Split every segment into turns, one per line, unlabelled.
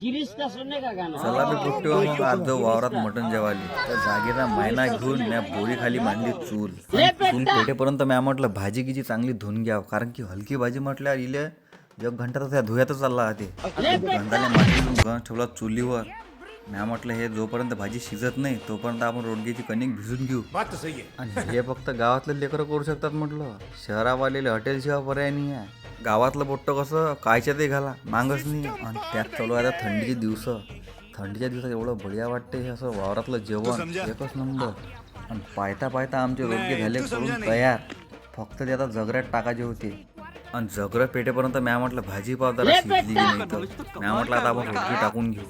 चला मी पुट्टी मग आज जो वावरात मटण जेवाली तर जागेचा महिना घेऊन म्या बोरी खाली मांडली चूल चूल पेटेपर्यंत म्या म्हटलं भाजी गिजी चांगली धुवून घ्यावं, कारण की हलकी भाजी म्हटल्यावर इले 1 घंटा तर त्या धुयातच चालला होते. गंधाने माती गंज ठेवला चुलीवर. म्या म्हटलं हे जोपर्यंत भाजी शिजत नाही तोपर्यंत आपण रोडग्याची कणिक भिजून घेऊ. आणि हे फक्त गावातले लेकरं करू शकतात म्हटलं, शहरावालेले हॉटेलशिवाय पर्याय नाही आहे. गावातलं पोट्ट कसं कायच्या ते घाला मागच नाही. आणि त्यात चालू आहे आता थंडीचे दिवस. थंडीच्या दिवसात एवढं बढिया वाटते हे असं वावरातलं जेवण एकच नंबर. आणि पायता पायता आमचे रोडगे झाले करून तयार, फक्त ते आता जगऱ्यात टाकायचे होते. आणि जगरं पेटेपर्यंत म्या म्हटलं भाजी पाव जरा शिजली नाही तर म्या म्हटलं आता आपण रोडगे टाकून घेऊ.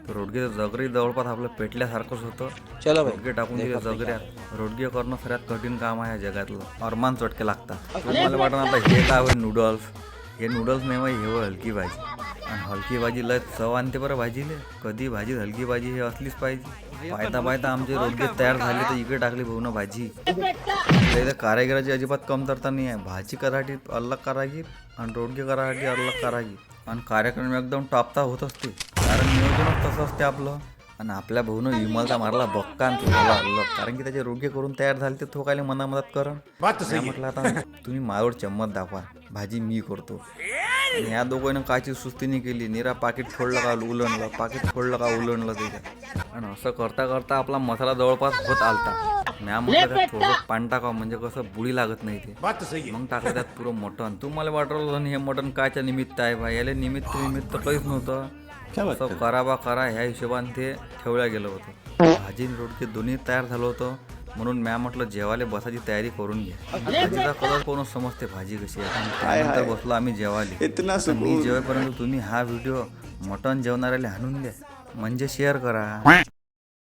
तर रोडगे जगरी जवळपास आपलं पेटल्यासारखंच होतं. रोडगे टाकून दिले जगऱ्यात. रोडगे करणं सगळ्यात कठीण काम आहे या जगातलं, अरमान चटके लागतात. मला वाटतं आता हे काय होईल नूडल्स, हे नूडल्स नाही मग हे हलकी भाजी. आणि हलकी भाजी लय चव आणते बरं भाजीले. कधी भाजी हलकी भाजी हे असलीच पाहिजे. पायता पायता आमचे रोडगे तयार झाले तर इकडे टाकली भाऊन भाजी. इथं कारागिराची अजिबात कमतरता नाही आहे. भाजी कराठी अलग कारागीर आणि रोडगे कराठी अलग कारागीर. आणि कार्यक्रम एकदम टापता होत असते, कारण नियोजनच तसं असते आपलं. आणि आपल्या भाऊनं विमलचा मारला बक्का आणि ठोकाला अलग, कारण की त्याचे रोडगे करून तयार झाले ते ठोकायला मदत करण. म्हटलं आता तुम्ही माझ्यावर चम्मच दाखवा, भाजी मी करतो. आणि ह्या दोघांना कायची सुस्ती नाही केली. निरा पाकिट फोडलं का उलणलं, पाकिट फोडलं का उलणलं त्याच्यात. आणि असं करता करता आपला मसाला जवळपास होत आलता. म्या म्हटलं त्यात थोडं पाणी टाकावं म्हणजे कसं बुडी लागत नाही ते. मग टाकलं त्यात पुरं मटण. तुम्हाला वाटलं हे मटण कायच्या निमित्त आहे बा, याला निमित्त काहीच नव्हतं. असं करा ह्या हिशोबाने ते ठेवल्या गेलं होतं. भाजी रोडके दोन्ही तयार झालं होतं, म्हणून म्या म्हटलं जेवायला बसायची तयारी करून घ्या. भाजीचा कलर कोणच समजते भाजी कशी आहे. त्यानंतर बसलो आम्ही जेवायला. मी जेवायपर्यंत तुम्ही हा व्हिडिओ मटण जेवणाऱ्याला हाणून द्या, म्हणजे शेअर करा.